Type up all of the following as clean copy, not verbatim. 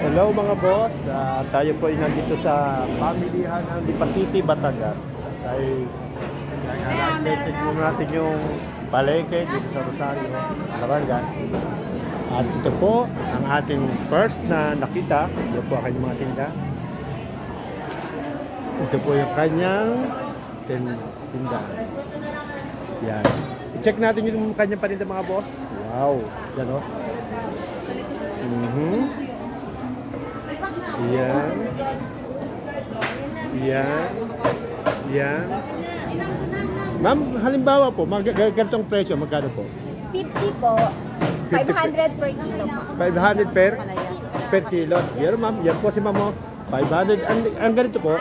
Hello mga boss, tayo po ay nandito sa pamilihan ng Lipa City, Batangas. Tayo i-check muna natin yung palengke dito sa Rosario, Batangas. At ito po ang ating first na nakita. Ito po ang kanyang mga tinda. Ito po yung kanyang tinda. Yan. I-check natin yung kanyang paninda mga boss. Wow, yan o. Yan. Yan. Yan. Ma'am, halimbawa po, ganitong presyo, magkano po? 50 po. 500 per kilo po. 500 per kilo. Yan ma'am, yan po si ma'am. 500. Ang ganito po?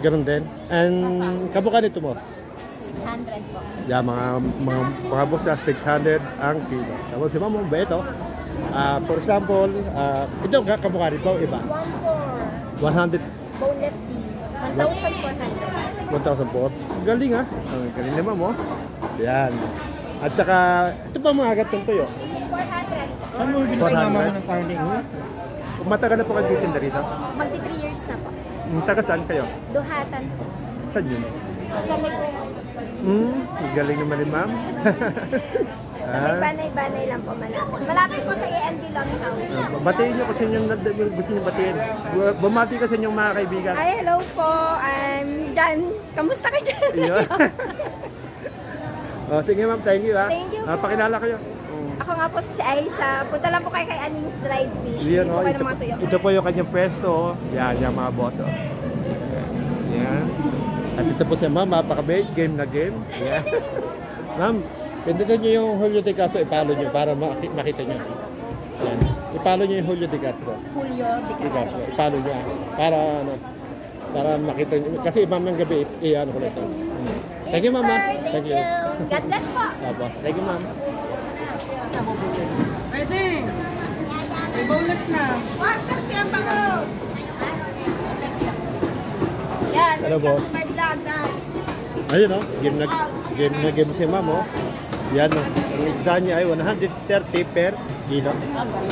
Ganun din. And kabuka nito mo? 600 po. Yan, mga boss na 600 ang kilo. Tapos si ma'am, beto. For example, ito kamukha rin po, iba? 100 Boneless piece. 1,400. 1,004. Galing ha? Galing naman mo. Yan. At saka, ito pa mga gatong tuyo? 400. Saan mo binisinama mo ng farming? Matagal na po kayo titinda rito? Magti 3 years na po. Taga saan kayo? Duhatan po. Saan yun? Sa may Galing naman ni ma'am. banay-banay lang po malapit. Malapit po sa A&B Longhouse. Batiin nyo kasi yung gusto nyo batiin. Bumati kasi yung mga kaibigan. Ay, hello po. I'm Jan. Kamusta ka dyan? Iyon. Sige ma'am, thank you ha. Thank you po. Pakilala kayo. Ako nga po si Aisa. Punta lang po kayo kay Aning's Dried Fish. Iyon, Hindi po kayo ng mga tuyo. ito po yung kanyang pwesto. Yan, yung mga boss. Yan. At ito po siya ma'am, mapakabait. Game na game. Yan. Ma'am, pindutin nyo yung Julio de Castro, ipalo nyo para makita nyo. Yan. Ipalo nyo yung Julio de Castro. Julio de Castro. Ipalo nyo. Para makita nyo. Kasi mamang gabi, i-ano ko lang ito. Thank you, ma'am. Thank you. God bless po. Apo. Thank you, ma'am. Pwede. May bonus na. Yan. Hello, boss. My vlog, guys. Ayun, oh. Game si ma'am, oh. Yan, oh. Ang isda niya ay 130 per kilo.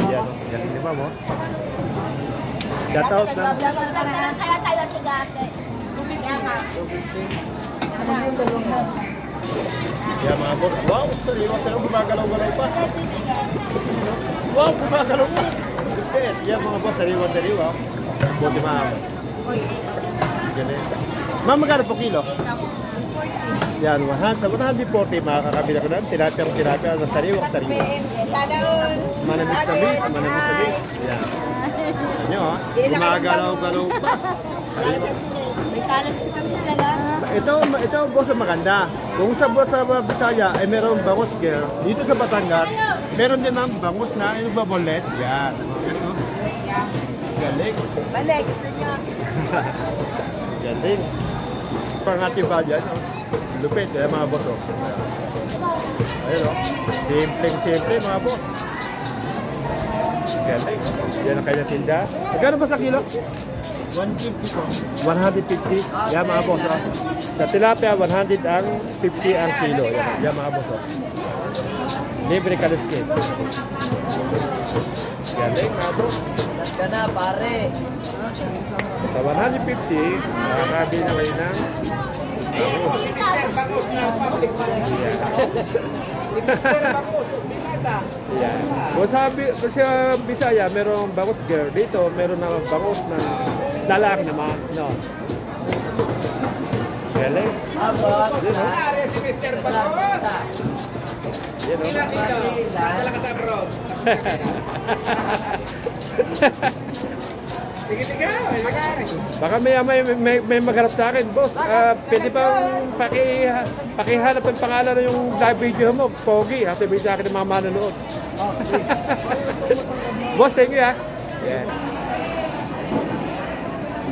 Yan, oh. Galing ni ma'am, oh. Shout out na. Kaya tayo tigate. Yan, mga boss. Wow, sariwa gumagalaw-galaw pa. Wow, gumagalaw pa. Yan, mga boss, sariwa. Buti ma'am. Galing. Ma'am, magkano po kilo? Yan, 140 makakabila ko na. Tilapia na sariwa. Sana all. Manamis na meat. Yan. Yan o, gumagalaw-galaw pa. May talent ko kami dyan. Ito boss ang maganda. Kung sa boss sa Bisaya ay meron bangus girl. Dito sa Batangas, meron din ang bangus na yung babolet. Yan. Galing. Balik, gusto nyo. Galing. Pangating ba dyan? Lupit, mga boss. Ayun o. Simple mga boss. Galing. Yan ang kanya tinda. Magkano ba sa kilo? 150 po. 150. Yan mga boss. Sa tilapia, 100 ang 50 ang kilo. Yan mga boss. Libre kaliskin. Galing mga boss. Gas ka na, pare. Sa 150, makakabili na kayo ng Si Mr. Bangus na public man. Si Mr. Bangus, binata. yan. Kung sa Bisaya, merong bangus girl. Dito, meron na bangus na lalaki naman. No. Galing. Pare si Mr. Bangus. Yan o. Nadala ka sa abroad. Sige. Baka may magharap sa akin, boss. Pwede bang pakihanap ang pangalan na yung live video mo, Pogi. Sabihin sa akin ng mga manonood. Boss, thank you ha. Yeah.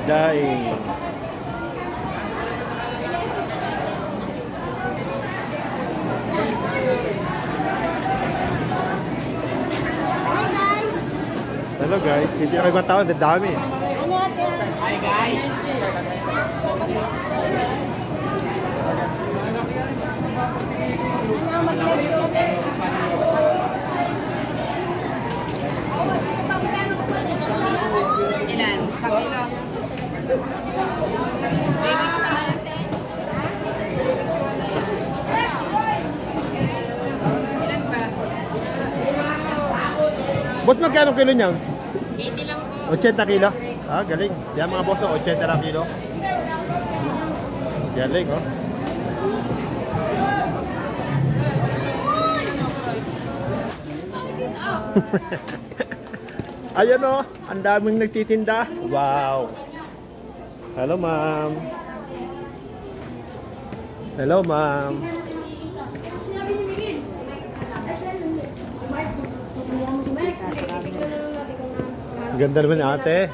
Daing. Hello guys, hindi na kayo matawad, ang dami. Hi guys. Boss, magkano kilo niyan? 80 lang po. 80 kilo? Ah, galing. Yan mga boss, 80 lang kilo. Galing, oh. Ayan, oh. Ang daming nagtitinda. Wow. Hello, ma'am. Hello, ma'am. Ganda naman ate.